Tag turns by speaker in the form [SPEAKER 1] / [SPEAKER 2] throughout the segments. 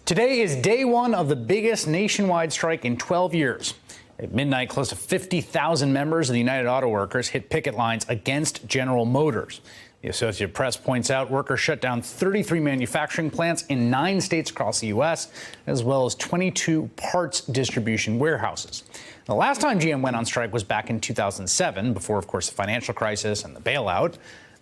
[SPEAKER 1] Today is day one of the biggest nationwide strike in 12 years. At midnight, close to 50,000 members of the United Auto Workers hit picket lines against General Motors. The Associated Press points out workers shut down 33 manufacturing plants in 9 states across the U.S., as well as 22 parts distribution warehouses. The last time GM went on strike was back in 2007, before, of course, the financial crisis and the bailout.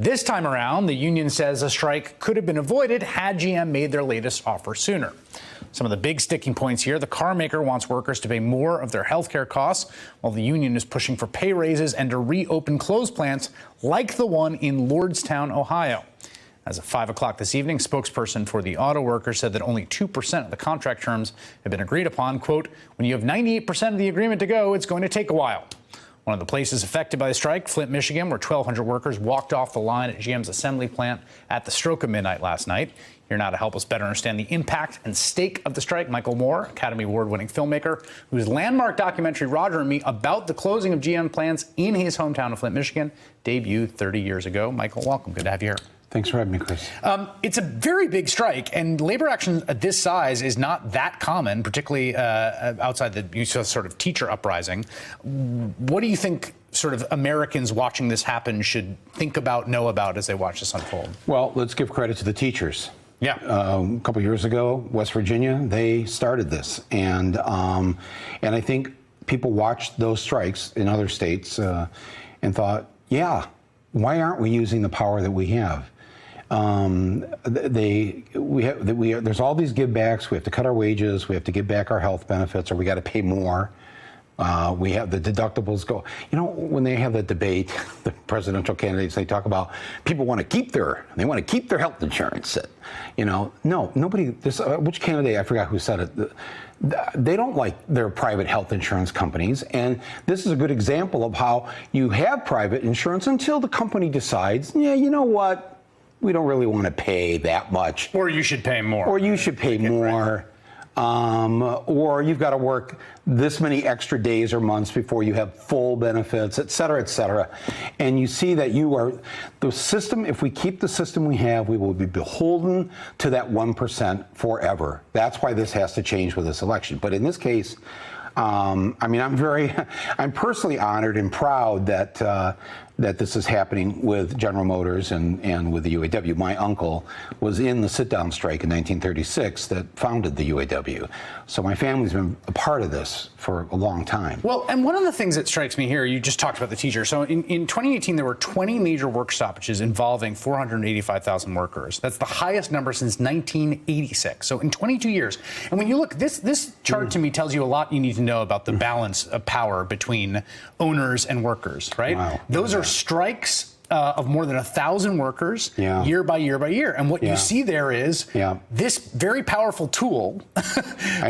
[SPEAKER 1] This time around, the union says a strike could have been avoided had GM made their latest offer sooner. Some of the big sticking points here: the car maker wants workers to pay more of their health care costs, while the union is pushing for pay raises and to reopen closed plants like the one in Lordstown, Ohio. As of 5 o'clock this evening, spokesperson for the auto workers said that only 2% of the contract terms have been agreed upon. Quote, when you have 98% of the agreement to go, it's going to take a while. One of the places affected by the strike, Flint, Michigan, where 1,200 workers walked off the line at GM's assembly plant at the stroke of midnight last night. Here now to help us better understand the impact and stake of the strike, Michael Moore, Academy Award-winning filmmaker, whose landmark documentary, Roger and Me, about the closing of GM plants in his hometown of Flint, Michigan, debuted 30 years ago. Michael, welcome. Good to have you here.
[SPEAKER 2] Thanks for having me, Chris.
[SPEAKER 1] It's a very big strike, and labor action at this size is not that common, particularly outside the sort of teacher uprising. What do you think sort of Americans watching this happen should think about, know about as they watch this unfold?
[SPEAKER 2] Well, let's give credit to the teachers.
[SPEAKER 1] Yeah.
[SPEAKER 2] A couple years ago, West Virginia, they started this, and I think people watched those strikes in other states and thought, yeah, why aren't we using the power that we have? There's all these give backs. We have to cut our wages. We have to give back our health benefits, or we got to pay more. We have the deductibles go. You know, when they have the debate, the presidential candidates, they talk about people want to keep their health insurance. You know, no, nobody. Which candidate? I forgot who said it. They don't like their private health insurance companies, and this is a good example of how you have private insurance until the company decides, yeah, you know what, we don't really want to pay that much.
[SPEAKER 1] Or you should pay more.
[SPEAKER 2] Or you should pay more. Or you've got to work this many extra days or months before you have full benefits, et cetera, et cetera. And you see that the system, if we keep the system we have, we will be beholden to that 1% forever. That's why this has to change with this election. But in this case, I mean, I'm personally honored and proud that this is happening with General Motors and with the UAW. My uncle was in the sit-down strike in 1936 that founded the UAW. So my family's been a part of this for a long time.
[SPEAKER 1] Well, and one of the things that strikes me here, you just talked about the teachers. So in 2018, there were 20 major work stoppages involving 485,000 workers. That's the highest number since 1986. So in 22 years. And when you look, this chart to me tells you a lot you need to know about the balance of power between owners and workers, right?
[SPEAKER 2] Wow.
[SPEAKER 1] Those are strikes of more than 1,000 workers year by year by year. And what you see there is this very powerful tool in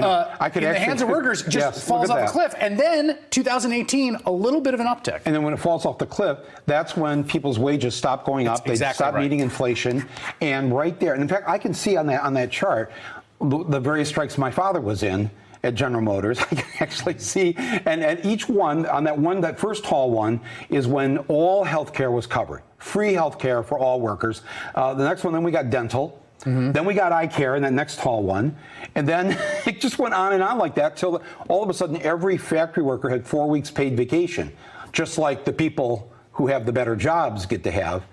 [SPEAKER 1] the hands of workers just falls off a cliff. And then 2018, a little bit of an uptick.
[SPEAKER 2] And then when it falls off the cliff, that's when people's wages stop going up. They stop meeting inflation. And right there, and in fact, I can see on that chart the various strikes my father was in at General Motors. I can actually see, and at each one, on that first tall one, is when all health care was covered. Free health care for all workers. The next one, then we got dental. Then we got eye care in that next tall one. And then it just went on and on like that till all of a sudden every factory worker had 4 weeks paid vacation. Just like the people who have the better jobs get to have.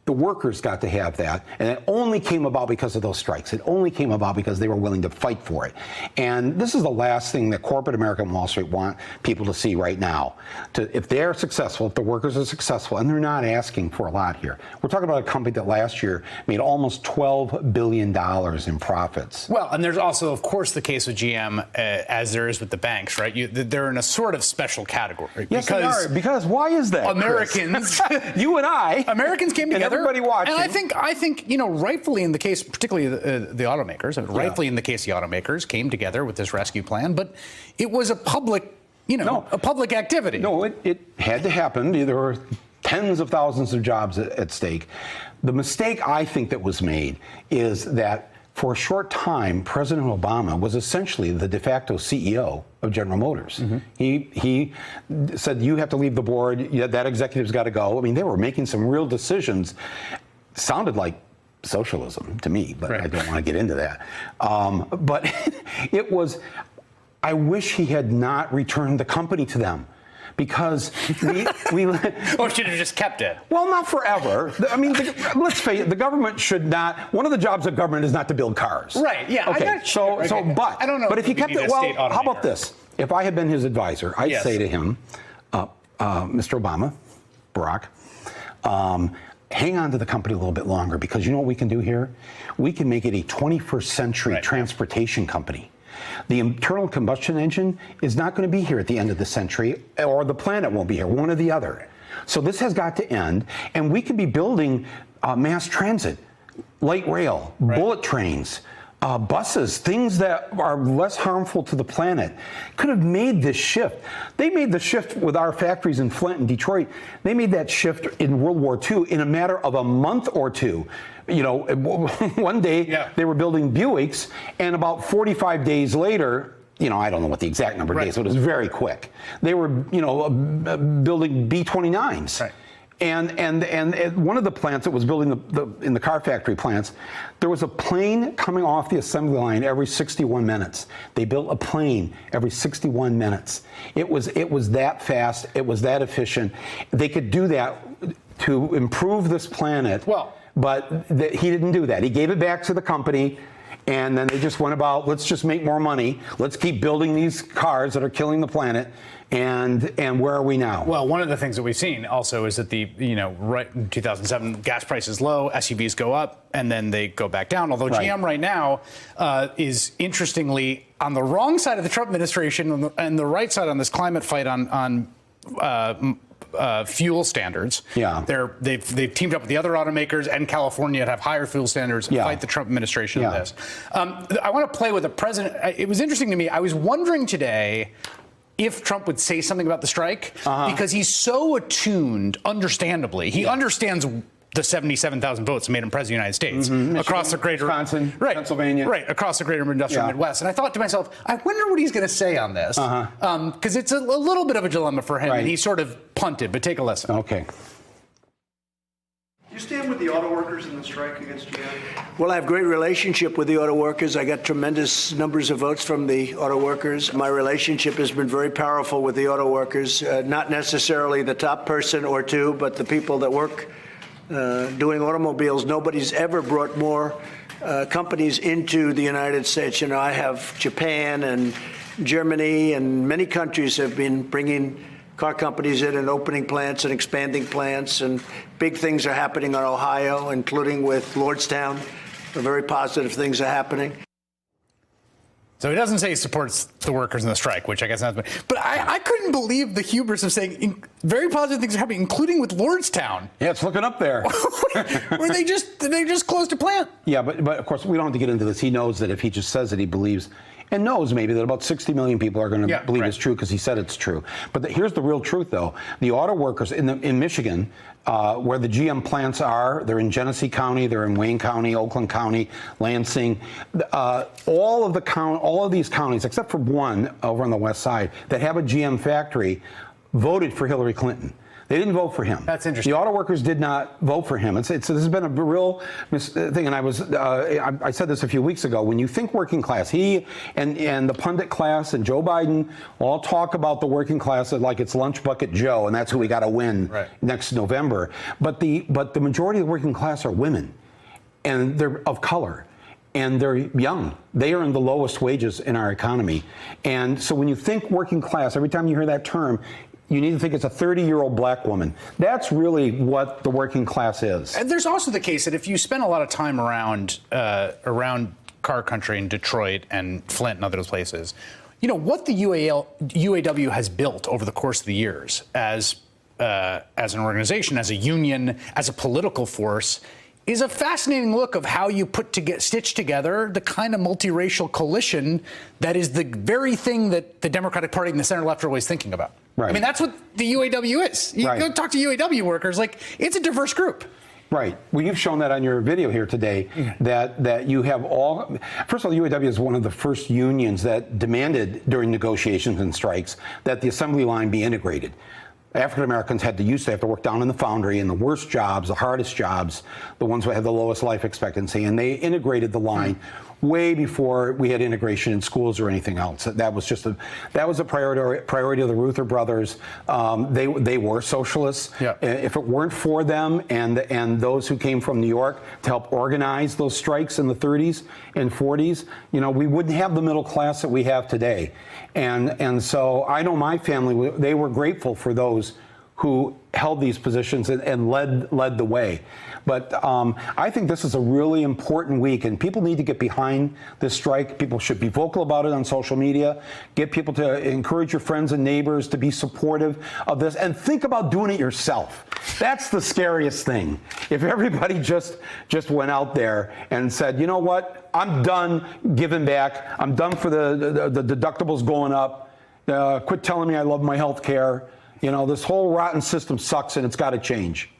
[SPEAKER 2] The workers got to have that, and it only came about because of those strikes. It only came about because they were willing to fight for it. And this is the last thing that corporate America and Wall Street want people to see right now. If they're successful, if the workers are successful, and they're not asking for a lot here. We're talking about a company that last year made almost $12 billion in profits.
[SPEAKER 1] Well, and there's also, of course, the case with GM, as there is with the banks, right? They're in a sort of special category.
[SPEAKER 2] Yes, they are. Because why is that,
[SPEAKER 1] Americans,
[SPEAKER 2] you and I,
[SPEAKER 1] Americans came together.
[SPEAKER 2] Everybody watching.
[SPEAKER 1] And I think, you know, rightfully in the case, particularly the automakers, rightfully in the case, the automakers came together with this rescue plan, but it was a public, a public activity.
[SPEAKER 2] No, it had to happen. There were tens of thousands of jobs at stake. The mistake I think that was made is that for a short time, President Obama was essentially the de facto CEO of General Motors. He said, you have to leave the board, that executive's got to go. I mean, they were making some real decisions. Sounded like socialism to me, but I don't want to get into that. But it was, I wish he had not returned the company to them. Because we
[SPEAKER 1] or should have just kept it.
[SPEAKER 2] Well, not forever. I mean, let's face it. The government should not. One of the jobs of government is not to build cars.
[SPEAKER 1] Right. Yeah.
[SPEAKER 2] Okay. But
[SPEAKER 1] I don't know.
[SPEAKER 2] But if he kept it, well, how about this? If I had been his advisor, I'd say to him, Mr. Obama, Barack, hang on to the company a little bit longer, because you know what we can do here? We can make it a 21st century transportation company. The internal combustion engine is not going to be here at the end of the century, or the planet won't be here, one or the other. So this has got to end, and we could be building mass transit, light rail, bullet trains, buses, things that are less harmful to the planet. Could have made this shift. They made the shift with our factories in Flint and Detroit. They made that shift in World War II in a matter of a month or two. You know, one day they were building Buicks, and about 45 days later, you know, I don't know what the exact number of days, but it was very quick. They were, you know, building B-29s. Right. And one of the plants that was building in the car factory plants, there was a plane coming off the assembly line every 61 minutes. They built a plane every 61 minutes. It was that fast. It was that efficient. They could do that to improve this planet. Well, but he didn't do that. He gave it back to the company. And then they just went about, let's just make more money. Let's keep building these cars that are killing the planet. And where are we now?
[SPEAKER 1] Well, one of the things that we've seen also is that right in 2007, gas prices low, SUVs go up, and then they go back down. Although GM right now is interestingly on the wrong side of the Trump administration and the right side on this climate fight on fuel standards. Yeah, they've teamed up with the other automakers and California to have higher fuel standards and fight the Trump administration on this. I want to play with the president. It was interesting to me. I was wondering today if Trump would say something about the strike, because he's so attuned, understandably. He understands the 77,000 votes that made him president of the United States across the greater
[SPEAKER 2] Wisconsin, Pennsylvania,
[SPEAKER 1] across the greater industrial Midwest. And I thought to myself, I wonder what he's going to say on this, because it's a little bit of a dilemma for him, and he sort of punted. But take a listen.
[SPEAKER 2] Okay.
[SPEAKER 3] You stand with the auto workers in the strike against GM?
[SPEAKER 4] Well, I have a great relationship with the auto workers. I got tremendous numbers of votes from the auto workers. My relationship has been very powerful with the auto workers, not necessarily the top person or two, but the people that work doing automobiles. Nobody's ever brought more companies into the United States. You know, I have Japan and Germany and many countries have been bringing car companies in and opening plants and expanding plants, and big things are happening in Ohio, including with Lordstown. Very positive things are happening.
[SPEAKER 1] So he doesn't say he supports the workers in the strike, which I guess not. But I couldn't believe the hubris of saying very positive things are happening, including with Lordstown.
[SPEAKER 2] Yeah, it's looking up there.
[SPEAKER 1] Where they just closed a plant.
[SPEAKER 2] Yeah, but of course we don't have to get into this. He knows that if he just says it, he believes. And knows maybe that about 60 million people are going to believe it's true because he said it's true. But here's the real truth, though. The auto workers in Michigan, where the GM plants are, they're in Genesee County, they're in Wayne County, Oakland County, Lansing. All of these counties, except for one over on the west side, that have a GM factory, voted for Hillary Clinton. They didn't vote for him.
[SPEAKER 1] That's interesting.
[SPEAKER 2] The auto workers did not vote for him. This has been a real thing. And I said this a few weeks ago. When you think working class, he and the pundit class and Joe Biden all talk about the working class like it's Lunch Bucket Joe, and that's who we got to win next November. But the majority of the working class are women, and they're of color. And they're young. They earn the lowest wages in our economy. And so when you think working class, every time you hear that term, you need to think it's a 30-year-old black woman. That's really what the working class is.
[SPEAKER 1] And there's also the case that if you spend a lot of time around car country in Detroit and Flint and other places, you know, what the UAW has built over the course of the years as an organization, as a union, as a political force, is a fascinating look of how you stitch together the kind of multiracial coalition that is the very thing that the Democratic Party and the center left are always thinking about. Right. I mean, that's what the UAW is. You go talk to UAW workers, like, it's a diverse group.
[SPEAKER 2] Right. Well, you've shown that on your video here today, that you have all. First of all, the UAW is one of the first unions that demanded during negotiations and strikes that the assembly line be integrated. African Americans used to have to work down in the foundry in the worst jobs, the hardest jobs, the ones that had the lowest life expectancy, and they integrated the line way before we had integration in schools or anything else. That was just a priority of the Reuther brothers. They were socialists.
[SPEAKER 1] Yeah.
[SPEAKER 2] If it weren't for them and those who came from New York to help organize those strikes in the 30s and 40s, you know, we wouldn't have the middle class that we have today. And so I know my family, they were grateful for those who held these positions and led the way. But I think this is a really important week, and people need to get behind this strike. People should be vocal about it on social media. Get people to encourage your friends and neighbors to be supportive of this, and think about doing it yourself. That's the scariest thing. If everybody just went out there and said, you know what, I'm done giving back. I'm done for the deductibles going up. Quit telling me I love my health care. You know, this whole rotten system sucks, and it's got to change.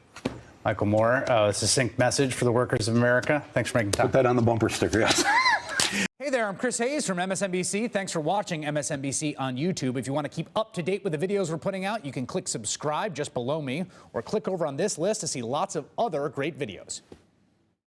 [SPEAKER 1] Michael Moore, a succinct message for the workers of America. Thanks for making time.
[SPEAKER 2] Put that on the bumper sticker, yes.
[SPEAKER 1] Hey there, I'm Chris Hayes from MSNBC. Thanks for watching MSNBC on YouTube. If you want to keep up to date with the videos we're putting out, you can click subscribe just below me, or click over on this list to see lots of other great videos.